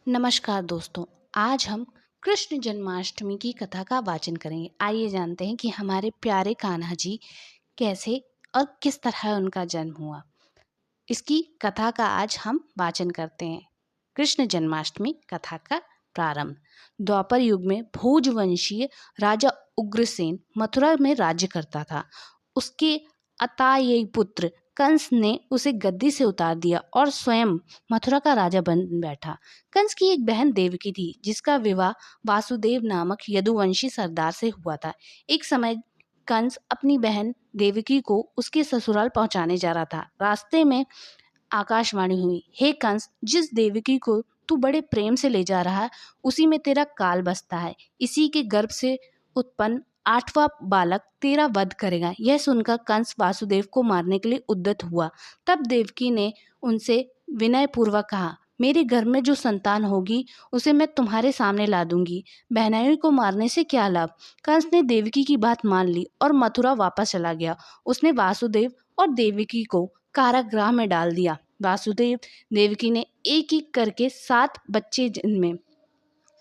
नमस्कार दोस्तों। आज हम कृष्ण जन्माष्टमी की कथा का वाचन करेंगे। आइए जानते हैं कि हमारे प्यारे कान्हा जी कैसे और किस तरह उनका जन्म हुआ। इसकी कथा का आज हम वाचन करते हैं। कृष्ण जन्माष्टमी कथा का प्रारंभ। द्वापर युग में भोजवंशीय राजा उग्रसेन मथुरा में राज्य करता था। उसके अतायी पुत्र कंस ने उसे गद्दी से उतार दिया और स्वयं मथुरा का राजा बन बैठा। कंस की एक बहन देवकी थी, जिसका विवाह वासुदेव नामक यदुवंशी सरदार से हुआ था। एक समय कंस अपनी बहन देवकी को उसके ससुराल पहुंचाने जा रहा था। रास्ते में आकाशवाणी हुई, हे कंस, जिस देवकी को तू बड़े प्रेम से ले जा रहा है, उसी में तेरा काल बसता है। इसी के गर्भ से उत्पन्न 8वां बालक तेरा वध करेगा। यह सुनकर कंस वासुदेव को मारने के लिए उद्यत हुआ। तब देवकी ने उनसे विनय पूर्वक कहा, मेरे घर में जो संतान होगी उसे मैं तुम्हारे सामने ला दूंगी। बहनाई को मारने से क्या लाभ। कंस ने देवकी की बात मान ली और मथुरा वापस चला गया। उसने वासुदेव और देवकी को कारागृह में डाल दिया। वासुदेव देवकी ने एक एक करके 7 बच्चे जन्मे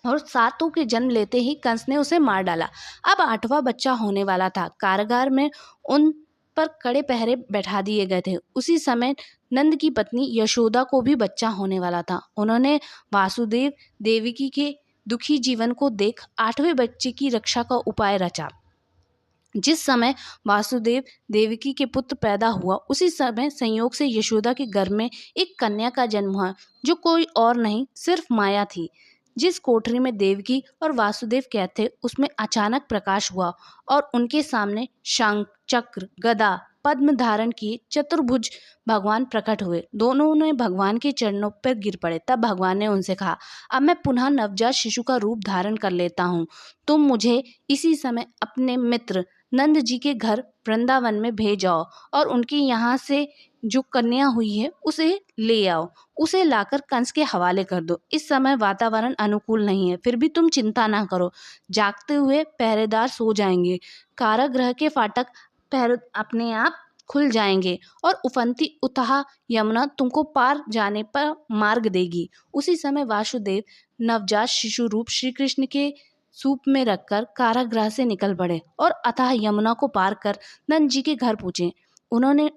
और सातों के जन्म लेते ही कंस ने उसे मार डाला। अब 8वां बच्चा होने वाला था। कारागार में उन पर कड़े पहरे बैठा दिए गए थे। उसी समय नंद की पत्नी यशोदा को भी बच्चा होने वाला था। उन्होंने वासुदेव देवकी के दुखी जीवन को देख 8वें बच्चे की रक्षा का उपाय रचा। जिस समय वासुदेव देवकी के पुत्र पैदा हुआ, उसी समय संयोग से यशोदा के गर्भ में एक कन्या का जन्म हुआ, जो कोई और नहीं सिर्फ माया थी। जिस कोठरी में देवकी और वासुदेव कहते, उसमें अचानक प्रकाश हुआ और उनके सामने शंख, चक्र, गदा, पद्म धारण किए चतुर्भुज भगवान प्रकट हुए। दोनों ने भगवान के चरणों पर गिर पड़े। तब भगवान ने उनसे कहा, अब मैं पुनः नवजात शिशु का रूप धारण कर लेता हूँ। तुम मुझे इसी समय अपने मित्र नंद जी के घर वृंदावन में भेज आओ और उनके यहाँ से जो कन्या हुई है उसे ले आओ। उसे लाकर कंस के हवाले कर दो। इस समय वातावरण अनुकूल नहीं है, फिर भी तुम चिंता ना करो। जागते हुए पहरेदार सो जाएंगे। कारागृह के फाटक पहरे अपने आप खुल जाएंगे और उफनती उतहा यमुना तुमको पार जाने पर मार्ग देगी। उसी समय वासुदेव नवजात शिशु रूप श्री कृष्ण के सूप में रखकर कारागृह से निकल पड़े और अतः यमुना को पार कर नंद जी के घर पहुंचे। उन्होंने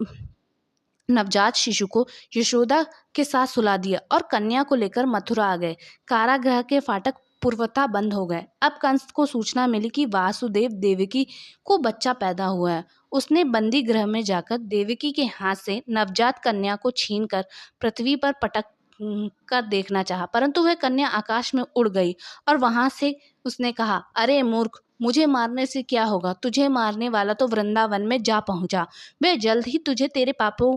नवजात शिशु को यशोदा के साथ सुला दिया और कन्या को लेकर मथुरा आ गए। कारागृह के फाटक पूर्वतः बंद हो गए। अब कंस को सूचना मिली कि वासुदेव देवकी को बच्चा पैदा हुआ है। उसने बंदी गृह में जाकर देवकी के हाथ से नवजात कन्या को छीनकर पृथ्वी पर पटक कर देखना चाहा, परंतु वह कन्या आकाश में उड़ गई और वहां से उसने कहा, अरे मूर्ख, मुझे मारने से क्या होगा। तुझे मारने वाला तो वृंदावन में जा पहुंचा। वह जल्द ही तुझे तेरे पापों